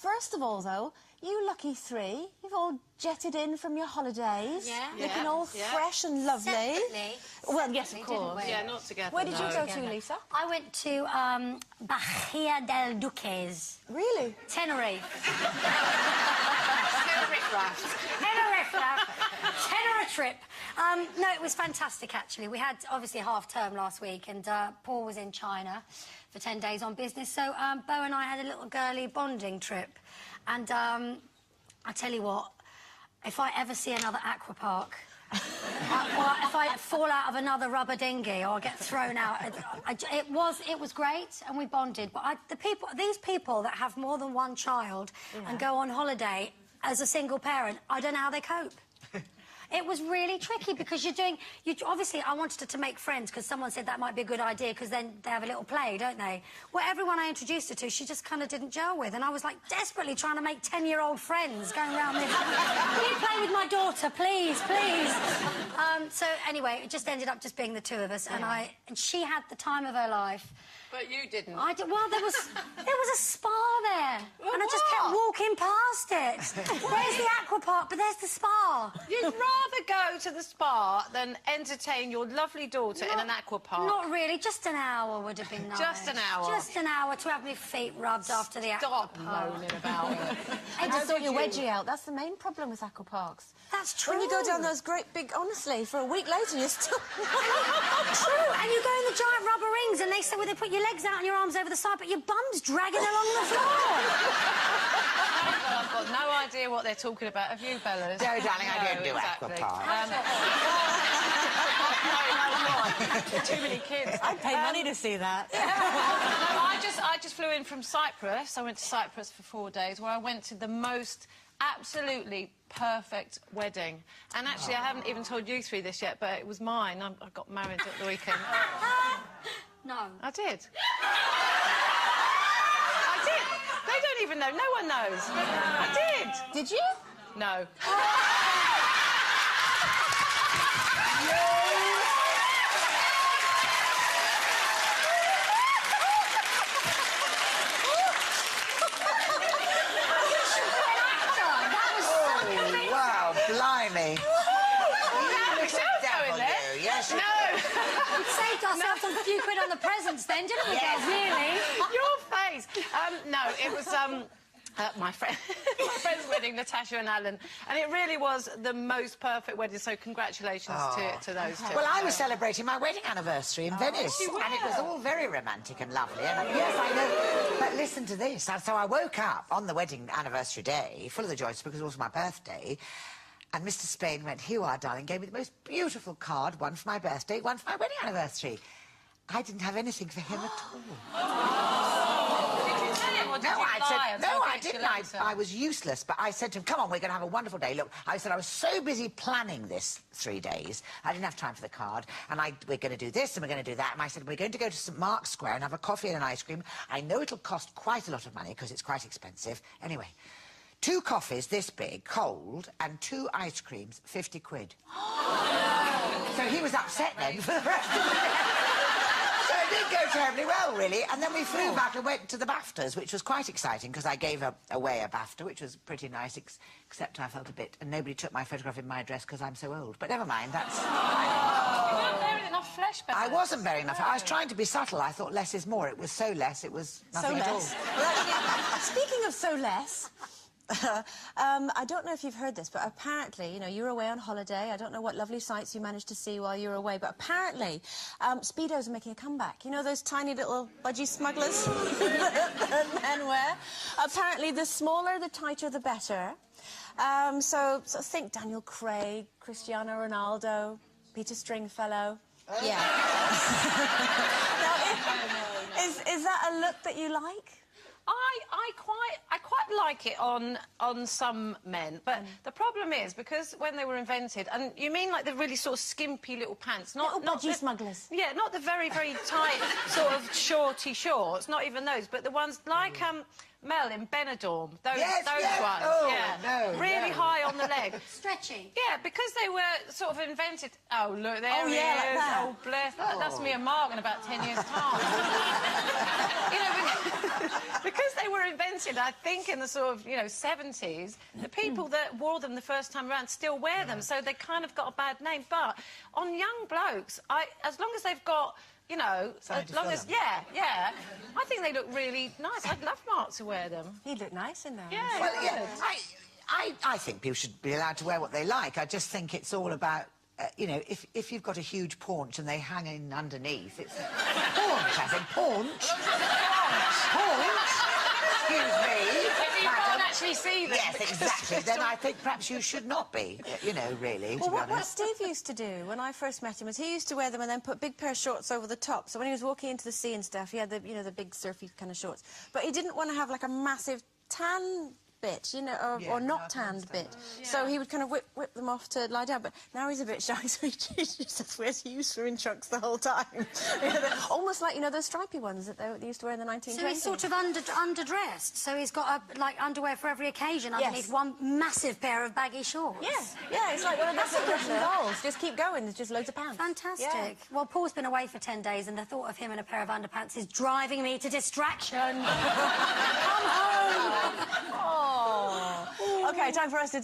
First of all, though, you lucky three, you've all jetted in from your holidays. Yeah. Looking all fresh and lovely. Separately. Well, yes, of course. Yeah, not together. Where did you go to, Lisa? I went to Bahia del Duques. Really? Tenerife. Tenerife trip. No, it was fantastic, actually. We had, obviously, half-term last week, and Paul was in China for 10 days on business, so Beau and I had a little girly bonding trip. And I tell you what, if I ever see another aqua park, or if I fall out of another rubber dinghy or get thrown out, it was great, and we bonded. But these people that have more than one child and go on holiday as a single parent, I don't know how they cope. It was really tricky because obviously, I wanted to make friends because someone said that might be a good idea because then they have a little play, don't they? Well, everyone I introduced her to, she just kind of didn't gel with, and I was, like, desperately trying to make 10-year-old friends going around this. Can you play with my daughter, please, please? So, anyway, it just ended up just being the two of us, and she had the time of her life. But you didn't. Well, there was a spa there, well, and I just kept walking past it. There's the aqua park, but there's the spa. You'd rather go to the spa than entertain your lovely daughter in an aqua park. Not really. Just an hour would have been nice. Just an hour. Just an hour to have my feet rubbed after the aqua park. Stop moaning about it. I just thought your wedgie out. That's the main problem with aqua parks. That's true. When you go down those great big, honestly, for a week later, you're still... True, and you go in the giant rubber rings, and they say, well, they put your legs out and your arms over the side, but your bum's dragging along the floor. I've got no idea what they're talking about. Have you, Bellas? No, darling, I don't do exactly. aqua park. No, too many kids. I'd pay money to see that. No, I just flew in from Cyprus. I went to Cyprus for 4 days, where I went to the most absolutely perfect wedding. And actually, I haven't even told you three this yet, but it was mine. I got married at the weekend. No. I did. I did. They don't even know. No one knows. I did. Did you? No. Wow, blimey. Yes, no. We saved ourselves a few quid on the presents then, didn't we, girls, really? Your face. No, it was my friend's wedding, Natasha and Alan, and it really was the most perfect wedding, so congratulations to those two. Well, I was celebrating my wedding anniversary in Venice, and it was all very romantic and lovely. And yes, I know. But listen to this. So I woke up on the wedding anniversary day, full of the joys, because it was my birthday, and Mr. Spain went, "Here you are, darling," gave me the most beautiful card, one for my birthday, one for my wedding anniversary. I didn't have anything for him at all. Did you tell him, or did you lie? No, I didn't. I was useless, but I said to him, "Come on, we're going to have a wonderful day." Look, I said I was so busy planning this 3 days, I didn't have time for the card, and we're going to do this and we're going to do that. And I said, we're going to go to St. Mark's Square and have a coffee and an ice cream. I know it'll cost quite a lot of money because it's quite expensive. Anyway, 2 coffees this big, cold, and 2 ice creams, 50 quid. So he was upset then for the rest of the day. So it didn't go terribly well, really. And then we flew back and went to the BAFTAs, which was quite exciting, because I gave away a BAFTA, which was pretty nice, except I felt a bit... And nobody took my photograph in my dress because I'm so old. But never mind, that's... You weren't bearing enough flesh, Bella. I wasn't bearing enough. I was trying to be subtle. I thought less is more. It was so less, it was nothing at all. Well, actually, speaking of so less... I don't know if you've heard this, but apparently, you know, you're away on holiday. I don't know what lovely sights you managed to see while you were away, but apparently, Speedos are making a comeback. You know those tiny little budgie smugglers that men wear? Apparently, the smaller, the tighter, the better. So think Daniel Craig, Cristiano Ronaldo, Peter Stringfellow. Oh. Yeah. Now, is that a look that you like? I quite like it on some men, but the problem is, because when they were invented, and you mean like the really sort of skimpy little pants, not budgie smugglers. Yeah, not the very, very tight sort of shorty shorts, not even those, but the ones like Mel in Benidorm. Those Yes, ones. oh, yeah. no, really high on the leg. Stretchy. Yeah, because they were sort of invented... Oh, look, there Oh, he yeah, like is. that. Oh, bless. That's me and Mark in about 10 years' time. You know, because they were invented, I think, in the sort of, 70s, the people that wore them the first time around still wear them, so they kind of got a bad name. But on young blokes, as long as they've got... as long as... Yeah. I think they look really nice. I'd love Mark to wear them. He'd look nice in those. Yeah, Well, yeah, I think people should be allowed to wear what they like. I just think it's all about, if you've got a huge paunch and they hang in underneath, it's... Paunch, I think. Paunch. Paunch. Excuse me. If you can't actually see them. Yes, exactly. Then I think perhaps you should not be, really, Well, to be what honest. Steve used to do when I first met him was he used to wear them and then put big pair of shorts over the top. So when he was walking into the sea and stuff, he had the, the big surfy kind of shorts. But he didn't want to have, like, a massive tan bit, or not tanned bit. Yeah. So he would kind of whip them off to lie down. But now he's a bit shy, so he just wears he's swimming trunks the whole time. Almost like, those stripy ones that they used to wear in the 1920s. So he's sort of underdressed. So he's got underwear for every occasion underneath Yes. one massive pair of baggy shorts. Yeah, it's like one of those little Russian dolls. Just keep going, there's just loads of pants. Fantastic. Yeah. Well, Paul's been away for 10 days, and the thought of him in a pair of underpants is driving me to distraction. Come home. Oh. OK, time for us to...